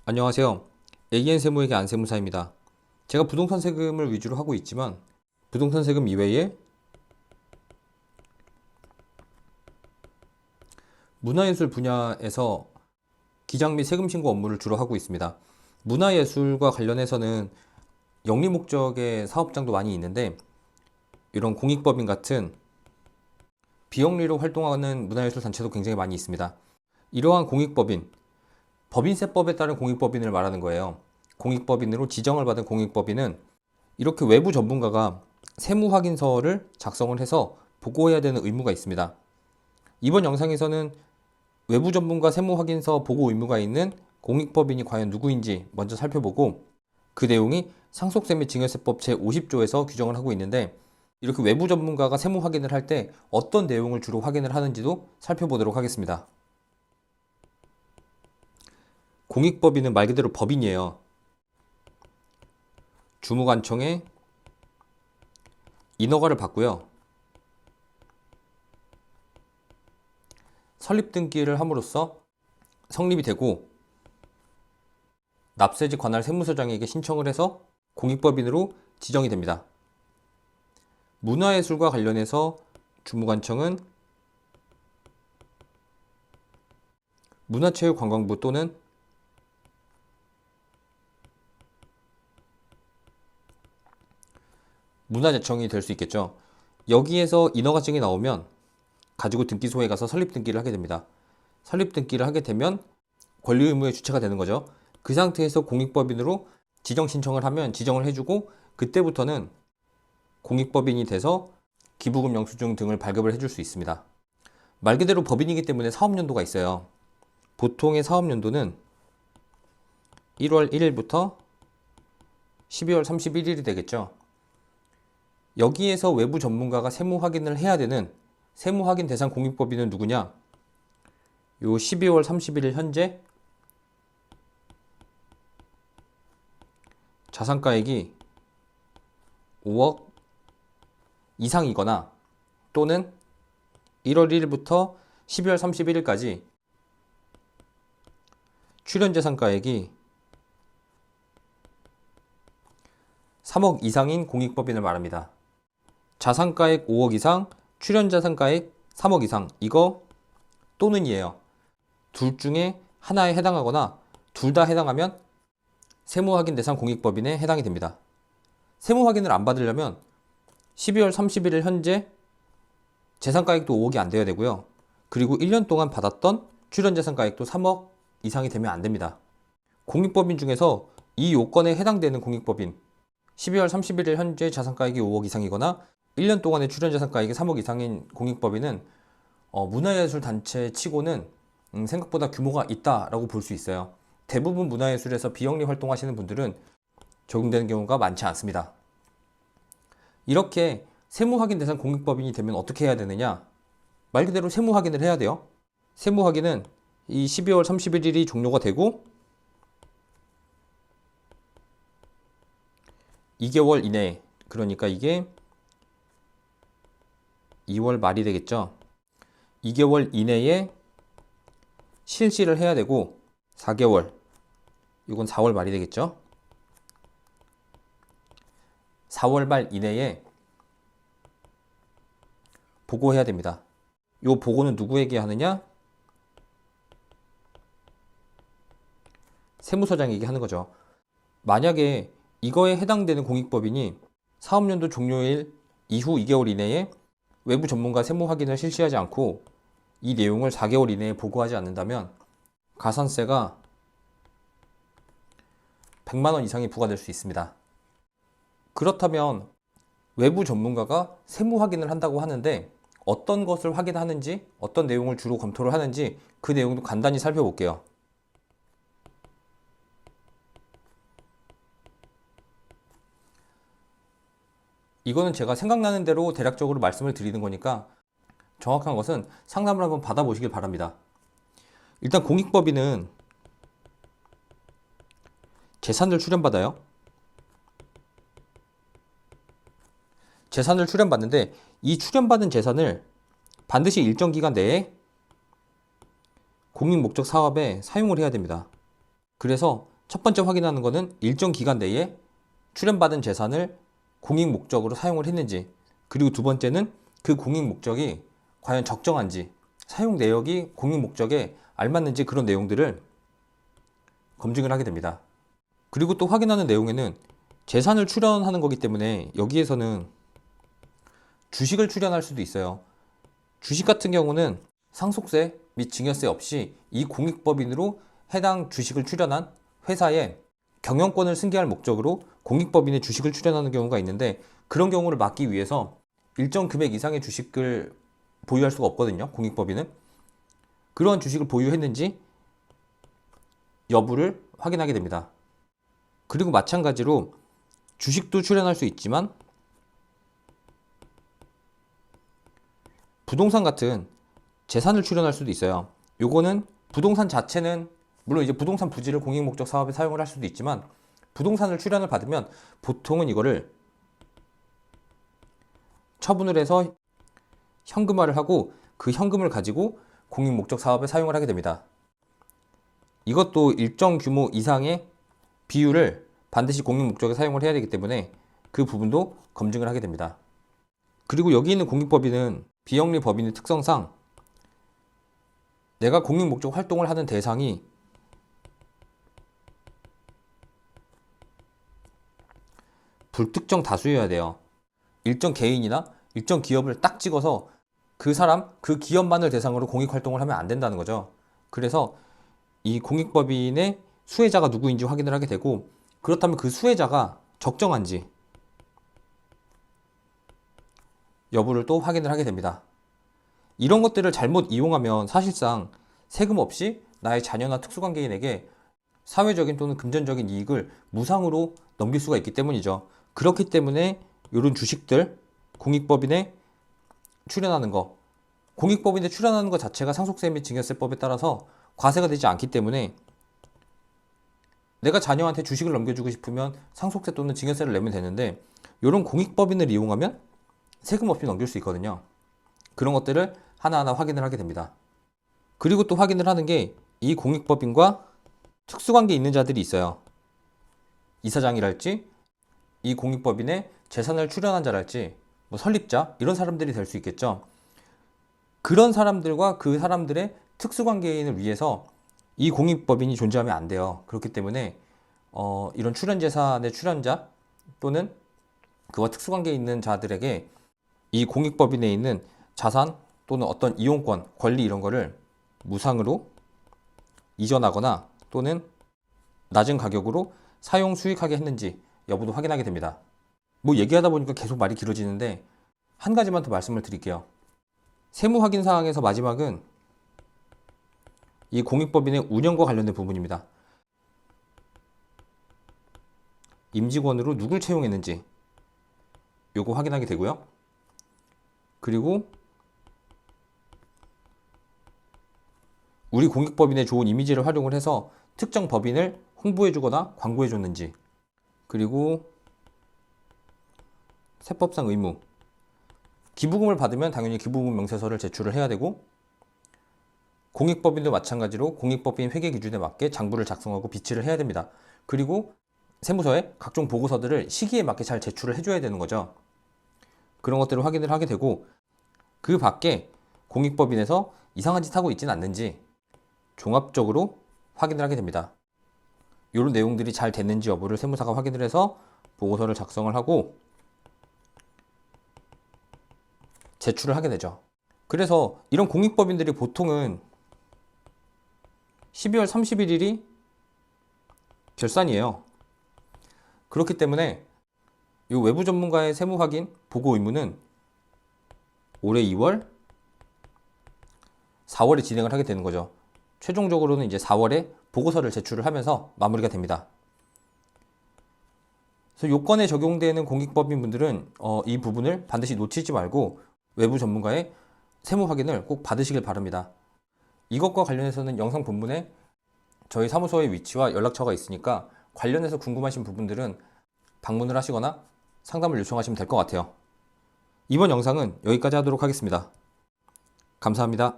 안녕하세요. AN세무에게 안세무사입니다. 제가 부동산 세금을 위주로 하고 있지만 부동산 세금 이외에 문화예술 분야에서 기장 및 세금 신고 업무를 주로 하고 있습니다. 문화예술과 관련해서는 영리 목적의 사업장도 많이 있는데 이런 공익법인 같은 비영리로 활동하는 문화예술 단체도 굉장히 많이 있습니다. 이러한 공익법인, 법인세법에 따른 공익법인을 말하는 거예요. 공익법인으로 지정을 받은 공익법인은 이렇게 외부 전문가가 세무 확인서를 작성을 해서 보고해야 되는 의무가 있습니다. 이번 영상에서는 외부 전문가 세무 확인서 보고 의무가 있는 공익법인이 과연 누구인지 먼저 살펴보고 그 내용이 상속세 및 증여세법 제50조에서 규정을 하고 있는데 이렇게 외부 전문가가 세무 확인을 할 때 어떤 내용을 주로 확인을 하는지도 살펴보도록 하겠습니다. 공익법인은 말 그대로 법인이에요. 주무관청에 인허가를 받고요. 설립 등기를 함으로써 성립이 되고 납세지 관할 세무서장에게 신청을 해서 공익법인으로 지정이 됩니다. 문화예술과 관련해서 주무관청은 문화체육관광부 또는 문화재청이 될 수 있겠죠. 여기에서 인허가증이 나오면 가지고 등기소에 가서 설립 등기를 하게 됩니다. 설립 등기를 하게 되면 권리 의무의 주체가 되는 거죠. 그 상태에서 공익법인으로 지정 신청을 하면 지정을 해주고 그때부터는 공익법인이 돼서 기부금 영수증 등을 발급을 해줄 수 있습니다. 말 그대로 법인이기 때문에 사업연도가 있어요. 보통의 사업연도는 1월 1일부터 12월 31일이 되겠죠. 여기에서 외부 전문가가 세무 확인을 해야 되는 세무 확인 대상 공익법인은 누구냐? 요 12월 31일 현재 자산가액이 5억 이상이거나 또는 1월 1일부터 12월 31일까지 출연자산가액이 3억 이상인 공익법인을 말합니다. 자산가액 5억 이상, 출연자산가액 3억 이상, 이거 또는이에요. 둘 중에 하나에 해당하거나 둘 다 해당하면 세무확인 대상 공익법인에 해당이 됩니다. 세무확인을 안 받으려면 12월 31일 현재 재산가액도 5억이 안 돼야 되고요. 그리고 1년 동안 받았던 출연자산가액도 3억 이상이 되면 안 됩니다. 공익법인 중에서 이 요건에 해당되는 공익법인 12월 31일 현재 자산가액이 5억 이상이거나 1년 동안의 출연자산가액이 3억 이상인 공익법인은 문화예술 단체 치고는 생각보다 규모가 있다라고 볼 수 있어요. 대부분 문화예술에서 비영리 활동하시는 분들은 적용되는 경우가 많지 않습니다. 이렇게 세무확인 대상 공익법인이 되면 어떻게 해야 되느냐? 말 그대로 세무확인을 해야 돼요. 세무확인은 이 12월 31일이 종료가 되고 2개월 이내에, 그러니까 이게 2월 말이 되겠죠. 2개월 이내에 실시를 해야 되고 4개월, 이건 4월 말이 되겠죠. 4월 말 이내에 보고해야 됩니다. 이 보고는 누구에게 하느냐? 세무서장에게 하는 거죠. 만약에 이거에 해당되는 공익법인이 사업연도 종료일 이후 2개월 이내에 외부 전문가 세무 확인을 실시하지 않고 이 내용을 4개월 이내에 보고하지 않는다면 가산세가 100만 원 이상이 부과될 수 있습니다. 그렇다면 외부 전문가가 세무 확인을 한다고 하는데 어떤 것을 확인하는지, 어떤 내용을 주로 검토를 하는지 그 내용도 간단히 살펴볼게요. 이거는 제가 생각나는 대로 대략적으로 말씀을 드리는 거니까 정확한 것은 상담을 한번 받아보시길 바랍니다. 일단 공익법인은 재산을 출연받아요. 재산을 출연받는데 이 출연받은 재산을 반드시 일정 기간 내에 공익목적 사업에 사용을 해야 됩니다. 그래서 첫 번째 확인하는 것은 일정 기간 내에 출연받은 재산을 공익 목적으로 사용을 했는지, 그리고 두 번째는 그 공익 목적이 과연 적정한지, 사용 내역이 공익 목적에 알맞는지 그런 내용들을 검증을 하게 됩니다. 그리고 또 확인하는 내용에는 재산을 출연하는 거기 때문에 여기에서는 주식을 출연할 수도 있어요. 주식 같은 경우는 상속세 및 증여세 없이 이 공익법인으로 해당 주식을 출연한 회사에 경영권을 승계할 목적으로 공익법인의 주식을 출연하는 경우가 있는데, 그런 경우를 막기 위해서 일정 금액 이상의 주식을 보유할 수가 없거든요. 공익법인은 그러한 주식을 보유했는지 여부를 확인하게 됩니다. 그리고 마찬가지로 주식도 출연할 수 있지만 부동산 같은 재산을 출연할 수도 있어요. 요거는 부동산 자체는 물론 이제 부동산 부지를 공익 목적 사업에 사용을 할 수도 있지만, 부동산을 출연을 받으면 보통은 이거를 처분을 해서 현금화를 하고 그 현금을 가지고 공익 목적 사업에 사용을 하게 됩니다. 이것도 일정 규모 이상의 비율을 반드시 공익 목적에 사용을 해야 되기 때문에 그 부분도 검증을 하게 됩니다. 그리고 여기 있는 공익법인은 비영리 법인의 특성상 내가 공익 목적 활동을 하는 대상이 불특정 다수여야 돼요. 일정 개인이나 일정 기업을 딱 찍어서 그 사람, 그 기업만을 대상으로 공익 활동을 하면 안 된다는 거죠. 그래서 이 공익법인의 수혜자가 누구인지 확인을 하게 되고, 그렇다면 그 수혜자가 적정한지 여부를 또 확인을 하게 됩니다. 이런 것들을 잘못 이용하면 사실상 세금 없이 나의 자녀나 특수관계인에게 사회적인 또는 금전적인 이익을 무상으로 넘길 수가 있기 때문이죠. 그렇기 때문에 이런 주식들, 공익법인에 출연하는 거, 공익법인에 출연하는 것 자체가 상속세 및 증여세법에 따라서 과세가 되지 않기 때문에 내가 자녀한테 주식을 넘겨주고 싶으면 상속세 또는 증여세를 내면 되는데, 이런 공익법인을 이용하면 세금 없이 넘길 수 있거든요. 그런 것들을 하나하나 확인을 하게 됩니다. 그리고 또 확인을 하는 게 이 공익법인과 특수관계 있는 자들이 있어요. 이사장이랄지 이 공익법인에 재산을 출연한 자랄지 뭐 설립자 이런 사람들이 될 수 있겠죠. 그런 사람들과 그 사람들의 특수관계인을 위해서 이 공익법인이 존재하면 안 돼요. 그렇기 때문에 이런 출연재산의 출연자 또는 그와 특수관계에 있는 자들에게 이 공익법인에 있는 자산 또는 어떤 이용권, 권리 이런 거를 무상으로 이전하거나 또는 낮은 가격으로 사용 수익하게 했는지 여부도 확인하게 됩니다. 뭐 얘기하다 보니까 계속 말이 길어지는데 한 가지만 더 말씀을 드릴게요. 세무 확인 사항에서 마지막은 이 공익법인의 운영과 관련된 부분입니다. 임직원으로 누굴 채용했는지 요거 확인하게 되고요. 그리고 우리 공익법인의 좋은 이미지를 활용을 해서 특정 법인을 홍보해주거나 광고해줬는지, 그리고 세법상 의무, 기부금을 받으면 당연히 기부금 명세서를 제출을 해야 되고, 공익법인도 마찬가지로 공익법인 회계 기준에 맞게 장부를 작성하고 비치를 해야 됩니다. 그리고 세무서에 각종 보고서들을 시기에 맞게 잘 제출을 해줘야 되는 거죠. 그런 것들을 확인을 하게 되고, 그 밖에 공익법인에서 이상한 짓 하고 있지는 않는지 종합적으로 확인을 하게 됩니다. 이런 내용들이 잘 됐는지 여부를 세무사가 확인을 해서 보고서를 작성을 하고 제출을 하게 되죠. 그래서 이런 공익법인들이 보통은 12월 31일이 결산이에요. 그렇기 때문에 이 외부 전문가의 세무 확인 보고 의무는 올해 2월, 4월에 진행을 하게 되는 거죠. 최종적으로는 이제 4월에 보고서를 제출을 하면서 마무리가 됩니다. 그래서 요건에 적용되는 공익법인 분들은 이 부분을 반드시 놓치지 말고 외부 전문가의 세무 확인을 꼭 받으시길 바랍니다. 이것과 관련해서는 영상 본문에 저희 사무소의 위치와 연락처가 있으니까 관련해서 궁금하신 부분들은 방문을 하시거나 상담을 요청하시면 될 것 같아요. 이번 영상은 여기까지 하도록 하겠습니다. 감사합니다.